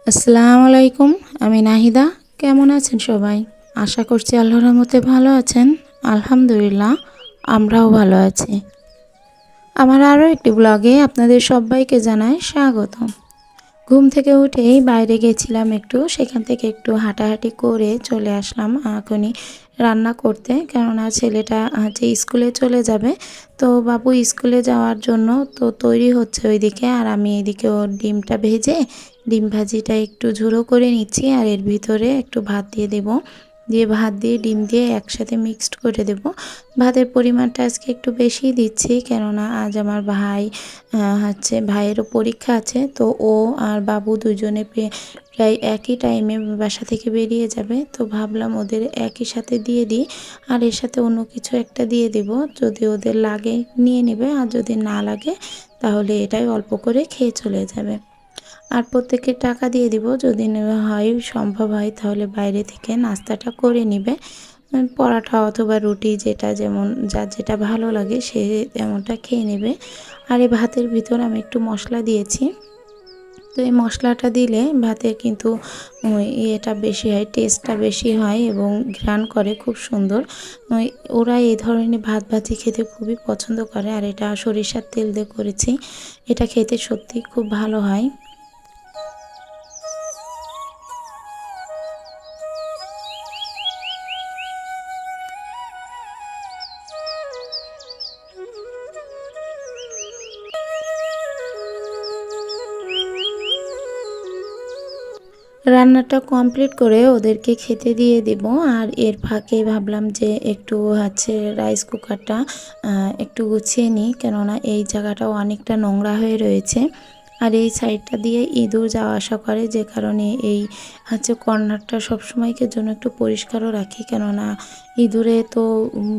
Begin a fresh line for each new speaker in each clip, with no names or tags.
আসসালামু আলাইকুম। আমি নাহিদা। কেমন আছেন সবাই? আশা করছি আল্লাহর রহমতে ভালো আছেন। আলহামদুলিল্লাহ, আমরাও ভালো আছি। আমার আরও একটি ব্লগে আপনাদের সবাইকে জানাই স্বাগতম। ঘুম থেকে উঠেই বাইরে গেছিলাম একটু, সেখান থেকে একটু হাঁটাহাঁটি করে চলে আসলাম এখনই রান্না করতে, কেননা ছেলেটা স্কুলে চলে যাবে। তো বাবু স্কুলে যাওয়ার জন্য তো তৈরি হচ্ছে ওইদিকে, আর আমি এদিকে ওর ডিমটা ভেজে ডিম ভাজিটা একটু ঝুড়ো করে নিচ্ছি, আর এর ভিতরে একটু ভাত দিয়ে দেবো। দিয়ে ভাত দিয়ে ডিম দিয়ে একসাথে মিক্সড করে দেব। ভাতের পরিমাণটা আজকে একটু বেশি দিচ্ছি, কেননা আজ আমার ভাইয়েরও পরীক্ষা আছে। তো ও আর বাবু দুজনে প্রায় একই টাইমে বাসা থেকে বেরিয়ে যাবে। তো ভাবলাম ওদের একই সাথে দিয়ে দিই, আর এর সাথে অন্য কিছু একটা দিয়ে দেব। যদি ওদের লাগে নিয়ে নেবে, আর যদি না লাগে তাহলে এটাই অল্প করে খেয়ে চলে যাবে। আর প্রত্যেকের টাকা দিয়ে দিব, যদি হয় সম্ভব হয় তাহলে বাইরে থেকে নাস্তাটা করে নেবে, পরাঠা অথবা রুটি, যেটা যেমন যার যেটা ভালো লাগে সে তেমনটা খেয়ে নেবে। আর এই ভাতের ভিতর আমি একটু মশলা দিয়েছি। তো এই মশলাটা দিলে ভাতের কিন্তু ইয়েটা বেশি হয়, টেস্টটা বেশি হয় এবং ঘ্রাণ করে খুব সুন্দর। ওরা এই ধরনের ভাত ভাজি খেতে খুবই পছন্দ করে, আর এটা সরিষার তেল দিয়ে করেছি। এটা খেতে সত্যি খুব ভালো হয়। রান্নাটা কমপ্লিট করে ওদেরকে খেতে দিয়ে দেব, আর এর ফাঁকে ভাবলাম যে একটু রাইস কুকারটা একটু গুছিয়ে নিই, কেননা এই জায়গাটাও অনেকটা নোংরা হয়ে রয়েছে। আর এই সাইডটা দিয়ে ইঁদুর যাওয়া আসা করে, যে কারণে এই কর্নারটা সবসময়কের জন্য একটু পরিষ্কারও রাখি, কেননা ইঁদুরে তো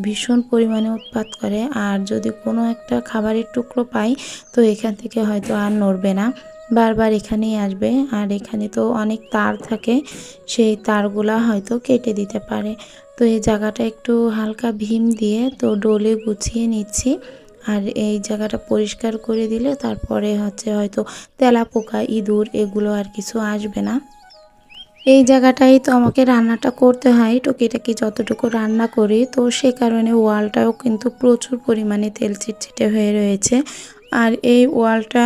ভীষণ পরিমাণে উৎপাত করে। আর যদি কোনো একটা খাবারের টুকরো পাই তো এখান থেকে হয়তো আর নড়বে না, বারবার এখানেই আসবে। আর এখানে তো অনেক তার থাকে, সেই তারগুলা হয়তো কেটে দিতে পারে। তো এই জায়গাটা একটু হালকা ভীম দিয়ে তো ডোলে গুছিয়ে নিচ্ছি। আর এই জায়গাটা পরিষ্কার করে দিলে তারপরে হয়তো তেলাপোকা, ইঁদুর এগুলো আর কিছু আসবে না। এই জায়গাটাই তো আমাকে রান্নাটা করতে হয়, টুকিটাকি যতটুকু রান্না করি, তো সে কারণে ওয়ালটাও কিন্তু প্রচুর পরিমাণে তেল চিটচিটে হয়ে রয়েছে। আর এই ওয়ালটা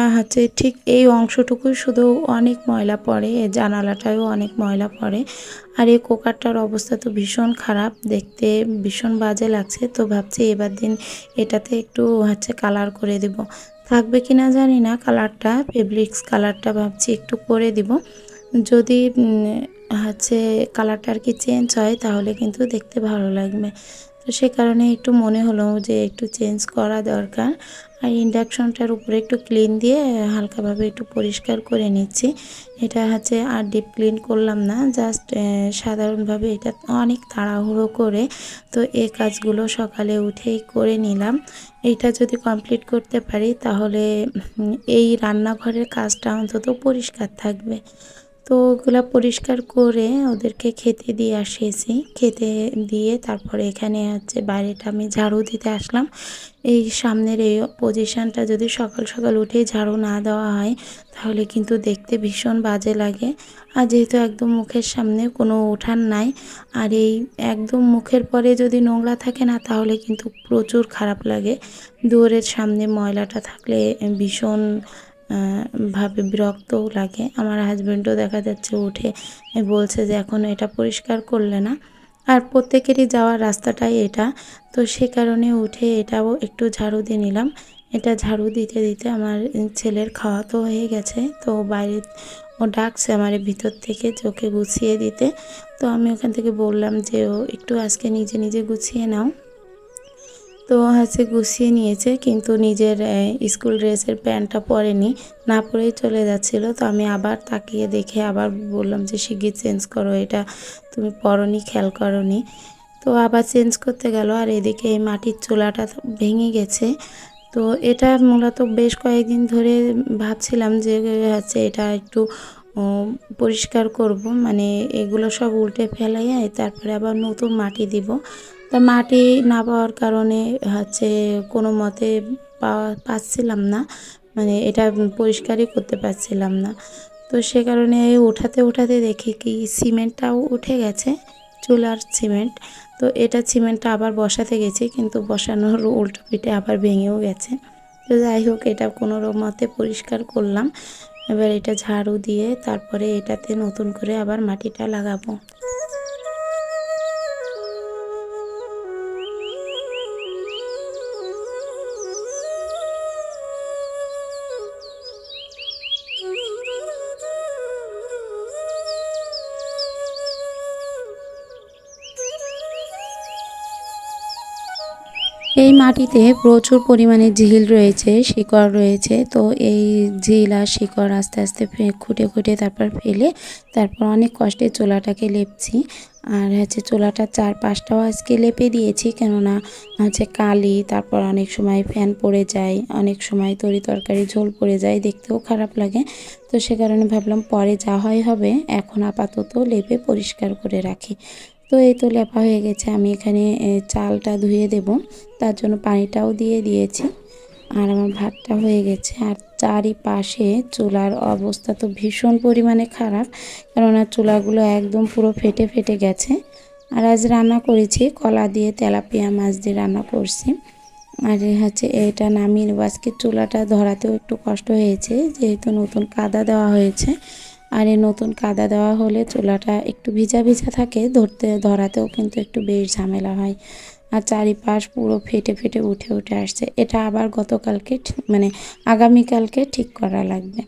ঠিক এই অংশটুকুই শুধু অনেক ময়লা পড়ে, এই জানালাটায়ও অনেক ময়লা পড়ে। আর এই কুকারটার অবস্থা তো ভীষণ খারাপ, দেখতে ভীষণ বাজে লাগছে। তো ভাবছি এবার দিন এটাতে একটু কালার করে দেব, থাকবে কি না জানি না কালারটা, ফেব্রিক্স কালারটা ভাবছি একটু করে দিব। যদি কালারটা আর কি চেঞ্জ হয় তাহলে কিন্তু দেখতে ভালো লাগবে। তো সে কারণে একটু মনে হলো যে একটু চেঞ্জ করা দরকার। আর ইন্ডাকশনটার উপরে একটু ক্লিন দিয়ে হালকাভাবে একটু পরিষ্কার করে নিচ্ছি। এটা আর ডিপ ক্লিন করলাম না, জাস্ট সাধারণভাবে এটা অনেক তাড়াহুড়ো করে তো এই কাজগুলো সকালে উঠেই করে নিলাম। এইটা যদি কমপ্লিট করতে পারি তাহলে এই রান্নাঘরের কাজটা অন্তত পরিষ্কার থাকবে। তো ওগুলো পরিষ্কার করে ওদেরকে খেতে দিয়ে আসিয়েছি, খেতে দিয়ে তারপরে এখানে বাইরেটা আমি ঝাড়ু দিতে আসলাম। এই সামনের এই পজিশানটা যদি সকাল সকাল উঠেই ঝাড়ু না দেওয়া হয় তাহলে কিন্তু দেখতে ভীষণ বাজে লাগে। আর যেহেতু একদম মুখের সামনে কোনো উঠান নাই, আর এই একদম মুখের পরে যদি নোংরা থাকে না তাহলে কিন্তু প্রচুর খারাপ লাগে। দুয়ারের সামনে ময়লাটা থাকলে ভীষণ ভাবে বিরক্তও লাগে। আমার হাজব্যান্ডও দেখা যাচ্ছে উঠে বলছে যে এখনও এটা পরিষ্কার করলে না। আর প্রত্যেকেরই যাওয়ার রাস্তাটাই এটা, তো সে কারণে উঠে এটাও একটু ঝাড়ু দিয়ে নিলাম। এটা ঝাড়ু দিতে দিতে আমার ছেলের খাওয়া তো হয়ে গেছে, তো বাইরে ও ডাকছে আমার ভিতর থেকে যে ওকে গুছিয়ে দিতে। তো আমি ওখান থেকে বললাম যে ও একটু আজকে নিজে নিজে গুছিয়ে নাও। তো গুছিয়ে নিয়েছে, কিন্তু নিজের স্কুল ড্রেসের প্যান্টটা পরেনি, না পরেই চলে যাচ্ছিল। তো আমি আবার তাকিয়ে দেখে আবার বললাম যে শিগগির চেঞ্জ করো, এটা তুমি পরনি, খেয়াল করনি। তো আবার চেঞ্জ করতে গেল, আর এদিকে এই মাটির চুলাটা ভেঙে গেছে। তো এটা মূলত বেশ কয়েকদিন ধরে ভাবছিলাম যে এটা একটু পরিষ্কার করব, মানে এগুলো সব উল্টে ফেলাই তারপরে আবার নতুন মাটি দিব। তা মাটি না পাওয়ার কারণে কোনো মতে পাচ্ছিলাম না, মানে এটা পরিষ্কারই করতে পারছিলাম না। তো সে কারণে উঠাতে উঠাতে দেখি কি সিমেন্টটাও উঠে গেছে, চুলার সিমেন্ট। তো এটা সিমেন্টটা আবার বসাতে গেছি, কিন্তু বসানোর উল্টো পিঠে আবার ভেঙেও গেছে। তো যাই হোক, এটা কোনো মতে পরিষ্কার করলাম। এবার এটা ঝাড়ু দিয়ে তারপরে এটাতে নতুন করে আবার মাটিটা লাগাবো। এই মাটিতে প্রচুর পরিমাণে ঝিল রয়েছে, শিকড় রয়েছে। তো এই ঝিল আর শিকড় আস্তে আস্তে খুঁটে খুঁটে তারপর ফেলে তারপর অনেক কষ্টে চুলাটাকে লেপছি। আর চুলাটার চারপাশটাও আজকে লেপে দিয়েছি, কেননা কালি, তারপর অনেক সময় ফ্যান পড়ে যায়, অনেক সময় তরি তরকারি ঝোল পড়ে যায়, দেখতেও খারাপ লাগে। তো সে কারণে ভাবলাম পরে যা হয় হবে, এখন আপাতত লেপে পরিষ্কার করে রাখি। তো এই তো লেপা হয়ে গেছে। আমি এখানে চালটা ধুয়ে দেব, তার জন্য পানিটাও দিয়ে দিয়েছি। আর আমার ভাতটা হয়ে গেছে। আর চারিপাশে চুলার অবস্থা তো ভীষণ পরিমাণে খারাপ, কেননা চুলাগুলো একদম পুরো ফেটে ফেটে গেছে। আর আজ রান্না করেছি কলা দিয়ে, তেলাপিয়া মাছ দিয়ে রান্না করছি। আর এটা নামিয়ে নেব। আজকে চুলাটা ধরাতেও একটু কষ্ট হয়েছে, যেহেতু নতুন কাদা দেওয়া হয়েছে। আর এই নতুন কাদা দেওয়া হলে চুলাটা একটু ভিজা ভিজা থাকে, ধরাতেও কিন্তু একটু বেশ ঝামেলা হয়। আর চারিপাশ পুরো ফেটে ফেটে উঠে উঠে আসছে। এটা আবার গতকালকে মানে আগামীকালকে ঠিক করা লাগবে।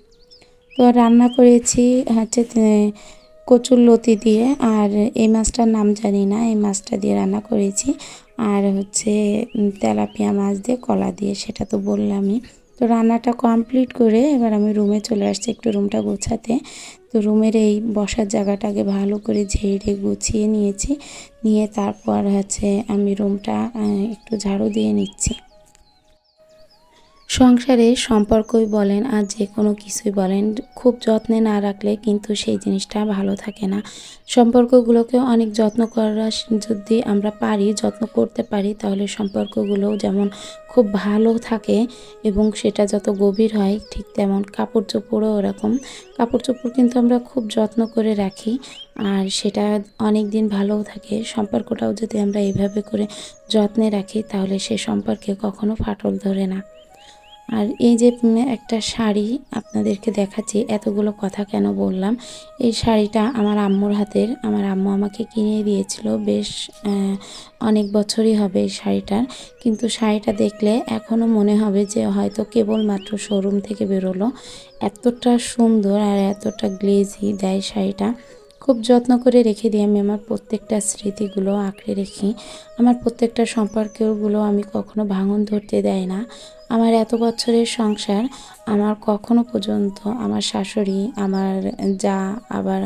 তো রান্না করেছি কচুরলতি দিয়ে, আর এই মাছটার নাম জানি না, এই মাছটা দিয়ে রান্না করেছি। আর তেলাপিয়া মাছ দিয়ে কলা দিয়ে, সেটা তো বললামই। তো রান্নাটা কমপ্লিট করে এবার আমি রুমে চলে আসছি একটু রুমটা গোছাতে। তো রুমের এই বসার জায়গাটাকে ভালো করে ঝেড়ে গুছিয়ে নিয়েছি, নিয়ে তারপর আমি রুমটা একটু ঝাড়ু দিয়ে নিচ্ছি। সংসারে সম্পর্কই বলেন আর যে কোনো কিছুই বলেন, খুব যত্নে না রাখলে কিন্তু সেই জিনিসটা ভালো থাকে না। সম্পর্কগুলোকে অনেক যত্ন করা যদি আমরা পারি, যত্ন করতে পারি, তাহলে সম্পর্কগুলোও যেমন খুব ভালো থাকে এবং সেটা যত গভীর হয়, ঠিক তেমন কাপড় চোপড়ও ওরকম। কাপড় চোপড় কিন্তু আমরা খুব যত্ন করে রাখি, আর সেটা অনেক দিন ভালোও থাকে। সম্পর্কটাও যদি আমরা এইভাবে করে যত্নে রাখি, তাহলে সে সম্পর্কে কখনো ফাটল ধরে না। আর এই যে একটা শাড়ি আপনাদেরকে দেখাচ্ছি, এতগুলো কথা কেন বললাম। এই শাড়িটা আমার আম্মুর হাতের, আমার আম্মু আমাকে কিনে দিয়েছিল। বেশ অনেক বছরই হবে এই শাড়িটার, কিন্তু শাড়িটা দেখলে এখনও মনে হবে যে হয়তো কেবলমাত্র শোরুম থেকে বেরোলো। এতটা সুন্দর আর এতটা গ্লেজি দেয় শাড়িটা। খুব যত্ন করে রেখে দিই আমি আমার প্রত্যেকটা স্মৃতিগুলো আঁকড়ে রেখি। আমার প্রত্যেকটা সম্পর্কগুলো আমি কখনো ভাঙন ধরতে দেয় না। আমার এত বছরের সংসার, আমার কখনো পর্যন্ত আমার শাশুড়ি, আমার যা, আবার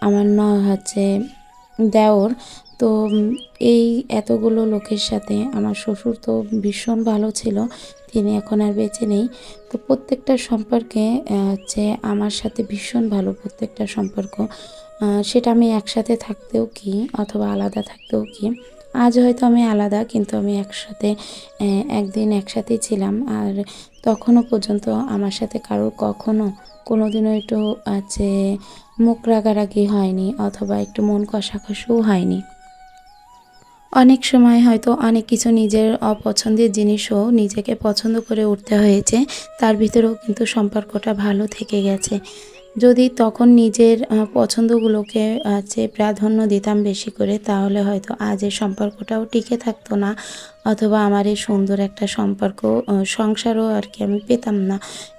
আমার দেওর, তো এই এতগুলো লোকের সাথে আমার শ্বশুর তো ভীষণ ভালো ছিল, তিনি এখন আর বেঁচে নেই। তো প্রত্যেকটা সম্পর্কে আমার সাথে ভীষণ ভালো প্রত্যেকটা সম্পর্ক। সেটা আমি একসাথে থাকতেও কি অথবা আলাদা থাকতেও কি। আজ হয়তো আমি আলাদা, কিন্তু আমি একসাথে একদিন একসাথেই ছিলাম। আর তখনও পর্যন্ত আমার সাথে কারোর কখনো কোনোদিনও একটু মুখ রাগারাগি হয়নি, অথবা একটু মন কষাকষিও হয়নি। অনেক সময় হয়তো অনেক কিছু নিজের অপছন্দের জিনিসও নিজেকে পছন্দ করে উঠতে হয়েছে, তার ভিতরেও কিন্তু সম্পর্কটা ভালো থেকে গেছে। যদি তখন নিজের পছন্দগুলোকে প্রাধান্য দিতাম বেশি করে, তাহলে হয়তো আজ এই সম্পর্কটাও টিকে থাকতো না, অথবা আমার এই সুন্দর একটা সম্পর্ক, সংসারও আর কি আমি পেতাম না।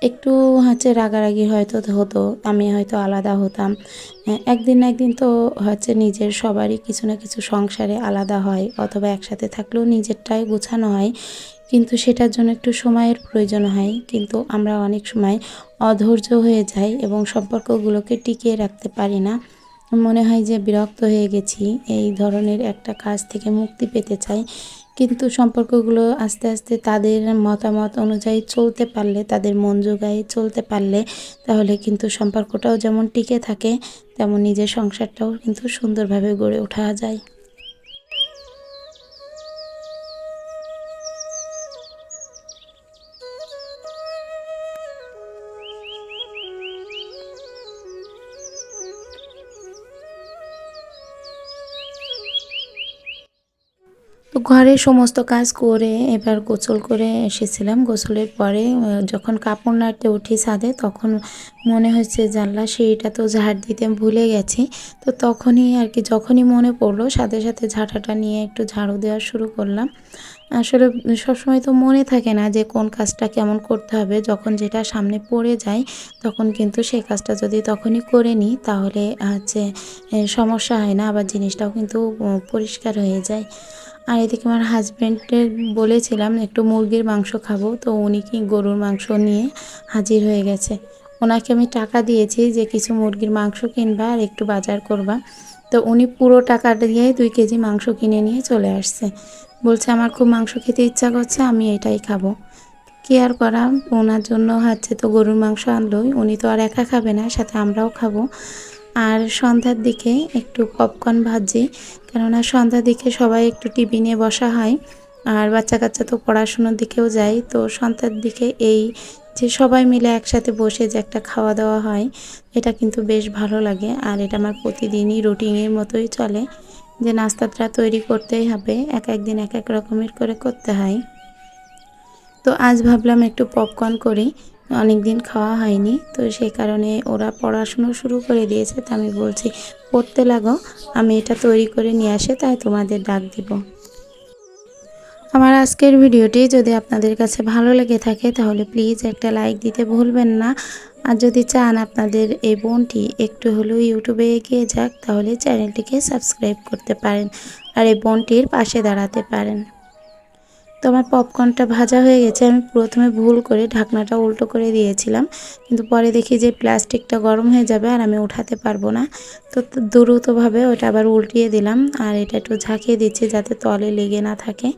একটু রাগারাগি হয়তো হতো, আমি হয়তো আলাদা হতাম। একদিন না একদিন তো নিজের সবারই কিছু না কিছু সংসারে আলাদা হয়, অথবা একসাথে থাকলেও নিজেরটাই গোছানো হয়, কিন্তু সেটার জন্য একটু সময়ের প্রয়োজন হয়। কিন্তু আমরা অনেক সময় অধৈর্য হয়ে যাই এবং সম্পর্কগুলোকে টিকিয়ে রাখতে পারি না। মনে হয় যে বিরক্ত হয়ে গেছি, এই ধরনের একটা কাজ থেকে মুক্তি পেতে চাই। কিন্তু সম্পর্কগুলো আস্তে আস্তে তাদের মতামত অনুযায়ী চলতে পারলে, তাদের মন জোগায় চলতে পারলে, তাহলে কিন্তু সম্পর্কটাও যেমন টিকে থাকে, তেমন নিজের সংসারটাও কিন্তু সুন্দরভাবে গড়ে ওঠা যায়। তো ঘরের সমস্ত কাজ করে এবার গোসল করে এসেছিলাম। গোসলের পরে যখন কাপড় নাড়তে উঠি ছাদে, তখন মনে হচ্ছে জানলা সিঁড়িটা তো ঝাড় দিতে ভুলে গেছি। তো তখনই আর কি, যখনই মনে পড়লো সাথে সাথে ঝাঁটাটা নিয়ে একটু ঝাড়ু দেওয়া শুরু করলাম। আসলে সবসময় তো মনে থাকে না যে কোন কাজটা কেমন করতে হবে। যখন যেটা সামনে পড়ে যায় তখন কিন্তু সেই কাজটা যদি তখনই করে নিই তাহলে হচ্ছে সমস্যা হয় না, আবার জিনিসটাও কিন্তু পরিষ্কার হয়ে যায়। আর এদিকে আমার হাজব্যান্ডের বলেছিলাম একটু মুরগির মাংস খাবো, তো উনি কি গরুর মাংস নিয়ে হাজির হয়ে গেছে। ওনাকে আমি টাকা দিয়েছি যে কিছু মুরগির মাংস কিনবা আর একটু বাজার করবা। তো উনি পুরো টাকাটা দিয়ে 2 কেজি মাংস কিনে নিয়ে চলে আসছে। বলছে আমার খুব মাংস খেতে ইচ্ছা করছে, আমি এটাই খাবো। কি আর করা, ওনার জন্য হচ্ছে তো গরুর মাংস আনলোই, উনি তো আর একা খাবে না, সাথে আমরাও খাবো। আর সন্ধ্যার দিকে একটু পপকর্ন ভাজি, কেননা সন্ধ্যার দিকে সবাই একটু টিভি নিয়ে বসা হয়। আর বাচ্চা কাচ্চা তো পড়াশুনোর দিকেও যায়, তো সন্ধ্যার দিকে এই যে সবাই মিলে একসাথে বসে যে একটা খাওয়া দাওয়া হয়, এটা কিন্তু বেশ ভালো লাগে। আর এটা আমার প্রতিদিনই রুটিনের মতোই চলে যে নাস্তাটা তৈরি করতেই হবে, এক এক দিন এক এক রকমের করে করতে হয়। তো আজ ভাবলাম একটু পপকর্ন করি, অনেক দিন খাওয়া হয়নি। তো সেই কারণে ওরা পড়াশুনো শুরু করে দিয়েছে, তো আমি বলছি পড়তে লাগো, আমি এটা তৈরি করে নিয়ে আসে তাই তোমাদের ডাক দিব। আমার আজকের ভিডিওটি যদি আপনাদের কাছে ভালো লেগে থাকে তাহলে প্লিজ একটা লাইক দিতে ভুলবেন না। আর যদি চান আপনাদের এই বোনটি একটু হলেও ইউটিউবে এগিয়ে যাক, তাহলে চ্যানেলটিকে সাবস্ক্রাইব করতে পারেন আর এই বোনটির পাশে দাঁড়াতে পারেন। তো আমার পপকর্নটা ভাজা হয়ে গেছে। আমি প্রথমে ভুল করে ঢাকনাটা উল্টো করে দিয়েছিলাম, কিন্তু পরে দেখি যে প্লাস্টিকটা গরম হয়ে যাবে আর আমি উঠাতে পারবো না। তো দ্রুতভাবে ওটা আবার উল্টিয়ে দিলাম আর এটা একটু ঝাঁকিয়ে দিচ্ছি যাতে তলে লেগে না থাকে।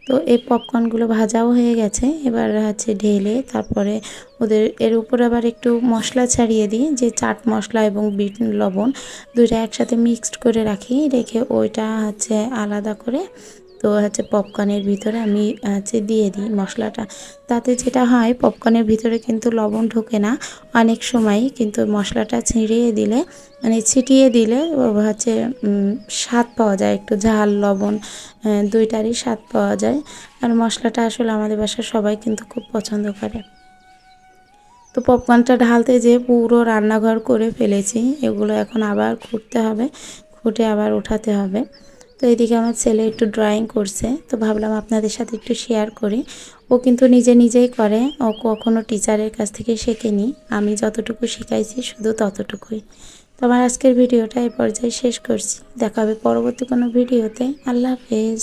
তো এই পপকর্নগুলো ভাজাও হয়ে গেছে, এবার হচ্ছে ঢেলে তারপরে ওদের এর উপর আবার একটু মশলা ছাড়িয়ে দিই, যে চাট মশলা এবং বিট লবণ দুইটা একসাথে মিক্সড করে রাখি, রেখে ওইটা হচ্ছে আলাদা করে তো হচ্ছে পপকর্নের ভিতরে আমি হচ্ছে দিয়ে দিই মশলাটা। তাতে যেটা হয় পপকর্নের ভিতরে কিন্তু লবণ ঢোকে না অনেক সময়, কিন্তু মশলাটা ছিটিয়ে দিলে হচ্ছে স্বাদ পাওয়া যায়, একটু ঝাল লবণ দুইটারই স্বাদ পাওয়া যায়। আর মশলাটা আসলে আমাদের বাসার সবাই কিন্তু খুব পছন্দ করে। তো পপকর্নটা ঢালতে যেয়ে পুরো রান্নাঘর করে ফেলেছি, এগুলো এখন আবার খুঁটতে হবে, খুঁটে আবার উঠাতে হবে। তো এদিকে আমার ছেলে একটু ড্রয়িং করছে, তো ভাবলাম আপনাদের সাথে একটু শেয়ার করি। ও কিন্তু নিজে নিজেই করে, ও কখনো টিচারের কাছ থেকে শেখেনি, আমি যতটুকু শিখাইছি শুধু ততটুকুই। তো আমার আজকের ভিডিওটা এই পর্যায়ে শেষ করছি, দেখা হবে পরবর্তী কোনো ভিডিওতে। আল্লাহ হাফেজ।